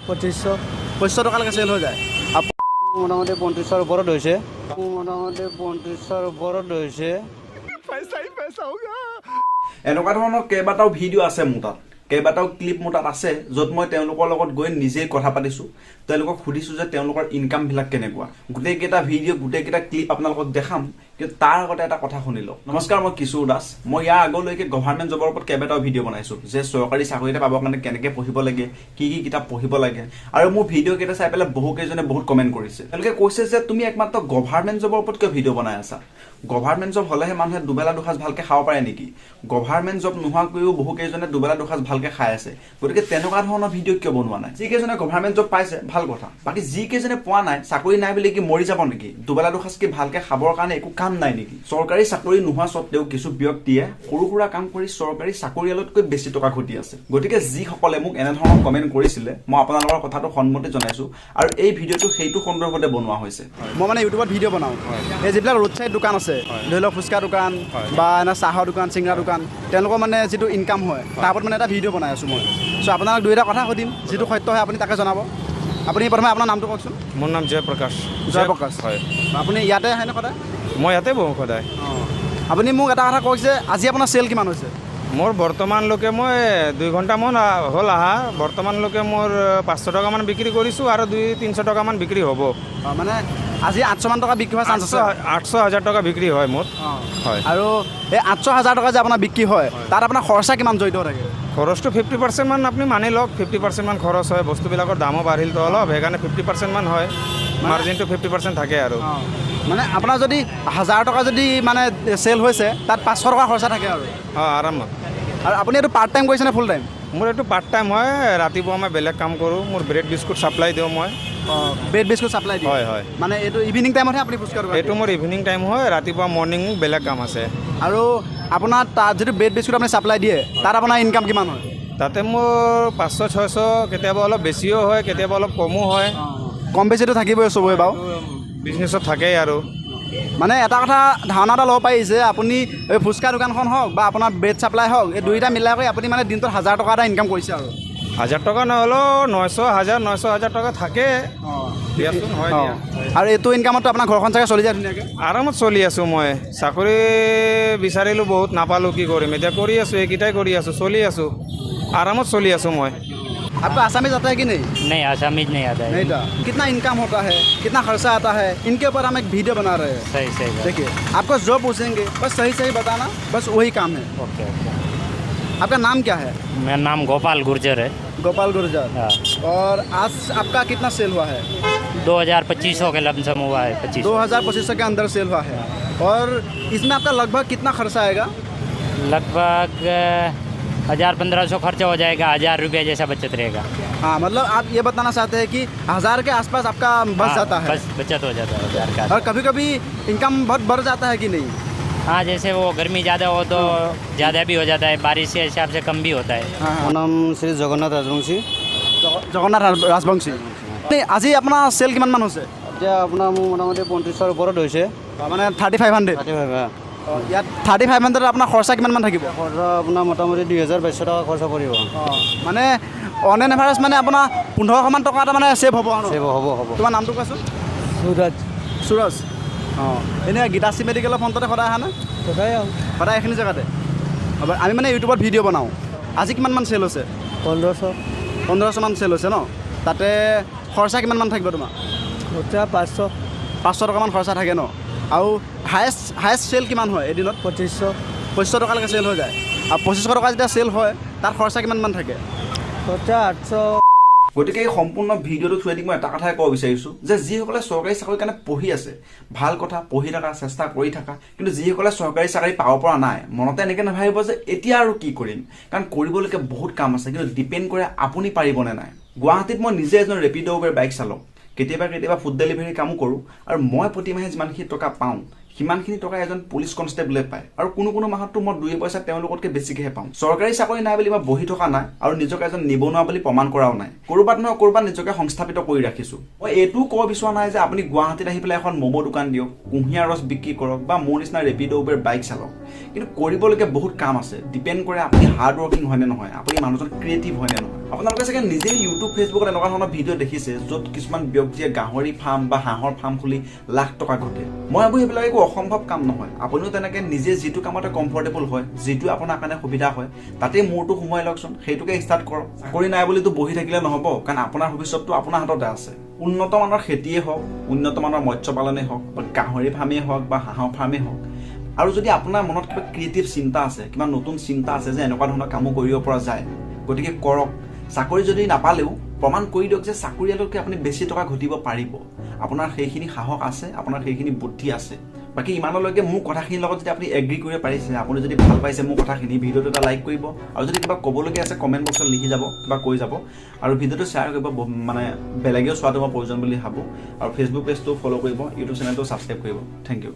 2500 2500 টকালৈকে চেল হৈ যায়। মোটামুটি 3500 ওপৰত হৈছে। মোটামুটি 3500 ওপৰত হৈছে। এনেকুৱা ধৰণৰ কেইবাটাও ভিডিঅ' আছে মোৰ তাত, কেইবাটাও ক্লিপ মোৰ তাত আছে, য'ত মই তেওঁলোকৰ লগত গৈ নিজেই কথা পাতিছোঁ, তেওঁলোকক সুধিছোঁ যে তেওঁলোকৰ ইনকামবিলাক কেনেকুৱা। গোটেইকেইটা ভিডিঅ' গোটেইকেইটা ক্লিপ আপোনালোকক দেখাম, কিন্তু তাৰ আগতে এটা কথা শুনি লওক। নমস্কাৰ, মই কিশোৰ দাস। মই ইয়াৰ আগলৈকে গভৰ্ণমেণ্ট জবৰ ওপৰত কেইবাটাও ভিডিঅ' বনাইছোঁ, যে চৰকাৰী চাকৰি এটা পাবৰ কাৰণে কেনেকৈ পঢ়িব লাগে, কি কি কিতাপ পঢ়িব লাগে, আৰু মোৰ ভিডিঅ' কেইটা চাই পেলাই বহুকেইজনে বহুত কমেণ্ট কৰিছে। তেওঁলোকে কৈছে যে তুমি একমাত্ৰ গভৰ্ণমেণ্ট জবৰ ওপৰত কিয় ভিডিঅ' বনাই আছা? গভৰ্ণমেণ্ট জব হ'লেহে মানুহে দুবেলা দুসাঁজ ভালকৈ খাব পাৰে নেকি? গভৰ্ণমেণ্ট জব নোহোৱাকৈও বহুকেইজনে দুবেলা দুসাঁজ ভালকৈ খাই আছে। গতিকে তেনেকুৱা ধৰণৰ ভিডিঅ' কিয় বনোৱা নাই? যিকেইজনে গভৰ্ণমেণ্ট জব পাইছে ভাল কথা, বাকী যিকেইজনে পোৱা নাই, চাকৰি নাই বুলি কি মৰি যাব নেকি? দুবেলা দুসাঁজ কি ভালকৈ খাবৰ কাৰণে একো কাম নাই নেকি? চৰকাৰী চাকৰি নোহোৱা স্বত্তেও কিছু ব্যক্তিয়ে সৰু সুৰা কাম কৰি চৰকাৰী চাকৰিয়ালতকৈ বেছি টকা ঘটি আছে। গতিকে যিসকলে মোক এনেধৰণৰ কমেণ্ট কৰিছিলে, মই আপোনালোকৰ কথাটো সন্মতি জনাইছোঁ, আৰু এই ভিডিঅ'টো সেইটো সন্দৰ্ভতে বনোৱা হৈছে। মই মানে ইউটিউবত ভিডিঅ' বনাওঁ, এই যিবিলাক ৰোড চাইড দোকান আছে, ধৰি লওক ফুচকা দোকান বা এনে চাহৰ দোকান, চিংৰা দোকান, তেওঁলোকৰ মানে যিটো ইনকাম হয় তাৰ ওপৰত মানে এটা ভিডিঅ' বনাই আছোঁ মই। চ' আপোনাক দুই এটা কথা সুধিম, যিটো সত্য হয় আপুনি তাকে জনাব। আপুনি প্ৰথমে আপোনাৰ নামটো কওকচোন। মোৰ নাম জয়প্ৰকাশ। জয়প্ৰকাশ, হয়। আপুনি ইয়াতে আহেনে সদায়? মই ইয়াতে বহোঁ সদায়। অঁ, আপুনি মোক এটা কথা কওক যে আজি আপোনাৰ চেল কিমান হৈছে? মোৰ বৰ্তমানলৈকে মই 2 ঘণ্টামান হ'ল আহা। বৰ্তমানলৈকে মোৰ 500 টকামান বিক্ৰী কৰিছোঁ, আৰু 200-300 টকামান বিক্ৰী হ'ব। অঁ, মানে আজি 800 মান টকা বিক্ৰী হোৱাৰ চান্স আছে? 800-1000 টকা বিক্ৰী হয় মোৰ। অঁ, হয়। আৰু এই 800-1000 টকা যে আপোনাৰ বিক্ৰী হয়, তাত আপোনাৰ খৰচা কিমান জড়িত থাকে? খৰচটো 50% মান আপুনি মানি লওক। 50% মান খৰচ হয়। বস্তুবিলাকৰ দামো বাঢ়িলতো অলপ, সেইকাৰণে 50% মান হয়। মাৰ্জিনটো 50% থাকে আৰু। অঁ, মানে আপোনাৰ যদি 1000 টকা যদি মানে চেল হৈছে, তাত 500 টকা খৰচা থাকে আৰু। অঁ, আৰামত। আৰু আপুনি এইটো পাৰ্ট টাইম কৰিছেনে ফুল টাইম? মোৰ এইটো পাৰ্ট টাইম হয়। ৰাতিপুৱা মই বেলেগ কাম কৰোঁ। মোৰ ব্ৰেড বিস্কুট ছাপ্লাই দিওঁ মই। অঁ, ব্ৰেড বিস্কুট ছাপ্লাই দিয়ে? হয়, হয়। মানে এইটো ইভিনিং টাইমতহে আপুনি ফুচকা দোকান? এইটো মোৰ ইভিনিং টাইম হয়। ৰাতিপুৱা মৰ্ণিং বেলেগ কাম আছে। আৰু আপোনাৰ তাত যিটো ব্ৰেড বিস্কুট আপুনি ছাপ্লাই দিয়ে, তাত আপোনাৰ ইনকাম কিমান হয়? তাতে মোৰ 500-600, কেতিয়াবা অলপ বেছিও হয়, কেতিয়াবা অলপ কমো হয়। কম বেছিটো থাকিবই চবৰে বাৰু, বিজনেছত থাকেই আৰু। মানে এটা কথা ধাৰণা এটা ল'ব পাৰি যে আপুনি এই ফুচকা দোকানখন হওক বা আপোনাৰ ব্ৰেড ছাপ্লাই হওক, এই দুইটা মিলাই কৰি আপুনি মানে দিনটোত 1000 টকা এটা ইনকাম কৰিছে আৰু। 1000 টকা নহ'লেও 900-1000 টকা থাকে। দিয়াচোন, হয় অঁ, দিয়া। আৰু এইটো ইনকামতো আপোনাৰ ঘৰখন চাগে চলি যায় ধুনীয়াকৈ? আৰামত চলি আছোঁ মই। চাকৰি বিচাৰিলোঁ বহুত, নাপালোঁ, কি কৰিম এতিয়া? কৰি আছোঁ, এইকেইটাই কৰি আছোঁ, চলি আছোঁ, আৰামত চলি আছোঁ মই। आपको आसामीज आता है कि नहीं? नहीं, आसामीज नहीं आता है। नहीं था। कितना इनकम होता है, कितना खर्चा आता है, इनके ऊपर हम एक वीडियो बना रहे हैं। सही सही बात। देखिए, आपको जो पूछेंगे बस सही सही बताना, बस वही काम है। Okay okay. आपका नाम क्या है? मेरा नाम गोपाल गुर्जर है। गोपाल गुर्जर। हाँ। और आज आपका कितना सेल हुआ है? 2500 के लमसम हुआ है। 2500 2500 के अंदर सेल हुआ है। और इसमें आपका लगभग कितना खर्चा आएगा? लगभग 1000-1500 खर्चा हो जाएगा। 1000 रुपये जैसा बचत रहेगा। हाँ, मतलब आप ये बताना चाहते हैं कि 1000 के आसपास आपका बच हाँ, जाता है? बस बचत हो जाता है 1000 का। और कभी कभी इनकम बहुत बढ़ जाता है कि नहीं? हाँ, जैसे वो गर्मी ज़्यादा हो तो ज़्यादा भी हो जाता है, बारिश के हिसाब से कम भी होता है। हाँ, মোৰ নাম শ্ৰী জগন্নাথ ৰাজবংশী। জগন্নাথ ৰাজবংশী। আজি আপোনাৰ চেল কিমান মান হৈছে? এতিয়া আপোনাৰ মোৰ মোটামুটি 3500 ওপৰত হৈছে। মানে 3500। 3500। ইয়াত 3500 আপোনাৰ খৰচা কিমান মান থাকিব? খৰচা আপোনাৰ মোটামুটি 2200 টকা খৰচা পৰিব। মানে অন এন এভাৰেজ মানে আপোনাৰ 1500 মান টকা এটা মানে ছেভ হ'ব আৰু। ছেভ হ'ব। তোমাৰ নামটো কোৱাচোন? সুৰজ। সুৰজ। অঁ, এনেই গীতাশ্ৰী মেডিকেলৰ ফ্ৰণ্টতে সদায় আহা নে? সদায় সদায় এইখিনি জেগাতে? হ'ব, আমি মানে ইউটিউবত ভিডিঅ' বনাওঁ। আজি কিমান মান চেল হৈছে? 1500 মান চেল হৈছে ন? তাতে খৰচা কিমান মান থাকিব তোমাৰ? খৰচা 500 টকামান খৰচা থাকে ন? আৰু হায়েষ্ট চেল কিমান হয় এদিনত? 2500 টকালৈকে চেল হৈ যায়। আৰু 2500 টকা যেতিয়া চেল হয়, তাত খৰচা কিমান মান থাকে? খৰচা 800। গতিকে এই সম্পূৰ্ণ ভিডিঅ'টো থৈ দি মই এটা কথাই ক'ব বিচাৰিছোঁ যে যিসকলে চৰকাৰী চাকৰিৰ কাৰণে পঢ়ি আছে, ভাল কথা, পঢ়ি থকা, চেষ্টা কৰি থকা, কিন্তু যিসকলে চৰকাৰী চাকৰি পাব পৰা নাই, মনতে এনেকৈ নাভাবিব যে এতিয়া আৰু কি কৰিম, কাৰণ কৰিবলৈকে বহুত কাম আছে, কিন্তু ডিপেণ্ড কৰে আপুনি পাৰিবনে নাই। গুৱাহাটীত মই নিজে এজন ৰেপিড' উবেৰ বাইক চালক, কেতিয়াবা ফুড ডেলিভাৰী কামো কৰোঁ, আৰু মই প্ৰতিমাহে যিমানখিনি টকা পাওঁ সিমানখিনি টকা এজন পুলিচ কনষ্টেবলে পায় আৰু কোনো মাহততো মই 2 পইচা তেওঁলোকতকৈ বেছিকেহে পাওঁ চৰকাৰী চাকৰি নাই বুলি মই বহি থকা নাই আৰু নিজকে এজন নিবনুৱা বুলি প্ৰমাণ কৰাও নাই ক'ৰবাত নহয় ক'ৰবাত নিজকে সংস্থাপিত কৰি ৰাখিছোঁ মই এইটোও ক'ব বিচৰা নাই যে আপুনি গুৱাহাটীত আহি পেলাই এখন ম'ম' দোকান দিয়ক কুঁহিয়াৰ ৰস বিক্ৰী কৰক বা মোৰ নিচিনা ৰেপিড' উবেৰ বাইক চালক কিন্তু কৰিবলগীয়া বহুত কাম আছে ডিপেণ্ড কৰে আপুনি হাৰ্ড ৱৰ্কিং হয়নে নহয় আপুনি মানুহজন ক্ৰিয়েটিভ হয়নে নহয় আপোনালোকে চাগে নিজেই ইউটিউব ফেচবুকত এনেকুৱা ধৰণৰ ভিডিঅ' দেখিছে য'ত কিছুমান ব্যক্তিয়ে গাহৰি ফাৰ্ম বা হাঁহৰ ফাৰ্ম খুলি লাখ টকা ঘটে মই ভাবোঁ সেইবিলাক একো অসম্ভৱ কাম নহয় আপুনিও তেনেকৈ নিজে যিটো কামতে কমফৰ্টেবল হয় যিটো আপোনাৰ কাৰণে সুবিধা হয় তাতে মূৰটো সোমোৱাই লওকচোন সেইটোকে ষ্টাৰ্ট কৰক চাকৰি নাই বুলিতো বহি থাকিলে নহ'ব কাৰণ আপোনাৰ ভৱিষ্যতটো আপোনাৰ হাততে আছে উন্নত মানৰ খেতিয়ে হওক উন্নত মানৰ মৎস্য পালনেই হওক বা গাহৰি ফাৰ্মেই হওক বা হাঁহৰ ফাৰ্মেই হওক আৰু যদি আপোনাৰ মনত কিবা ক্ৰিয়েটিভ চিন্তা আছে কিবা নতুন চিন্তা আছে যে এনেকুৱা ধৰণৰ কামো কৰিব পৰা যায় গতিকে কৰক চাকৰি যদি নাপালেও প্ৰমাণ কৰি দিয়ক যে চাকৰিয়ালতকৈ আপুনি বেছি টকা ঘটিব পাৰিব আপোনাৰ সেইখিনি সাহস আছে আপোনাৰ সেইখিনি বুদ্ধি আছে বাকী ইমানলৈকে মোৰ কথাখিনিৰ লগত যদি আপুনি এগ্ৰি কৰিব পাৰিছে আপুনি যদি ভাল পাইছে মোৰ কথাখিনি ভিডিঅ'টো এটা লাইক কৰিব আৰু যদি কিবা ক'বলগীয়া আছে কমেণ্ট বক্সত লিখি যাব কিবা কৈ যাব আৰু ভিডিঅ'টো শ্বেয়াৰ কৰিব মানে বেলেগেও চোৱাটো মই প্ৰয়োজন বুলি ভাবোঁ আৰু ফেচবুক পেজটো ফ'ল' কৰিব ইউটিউব চেনেলটো ছাবস্ক্ৰাইব কৰিব থেংক ইউ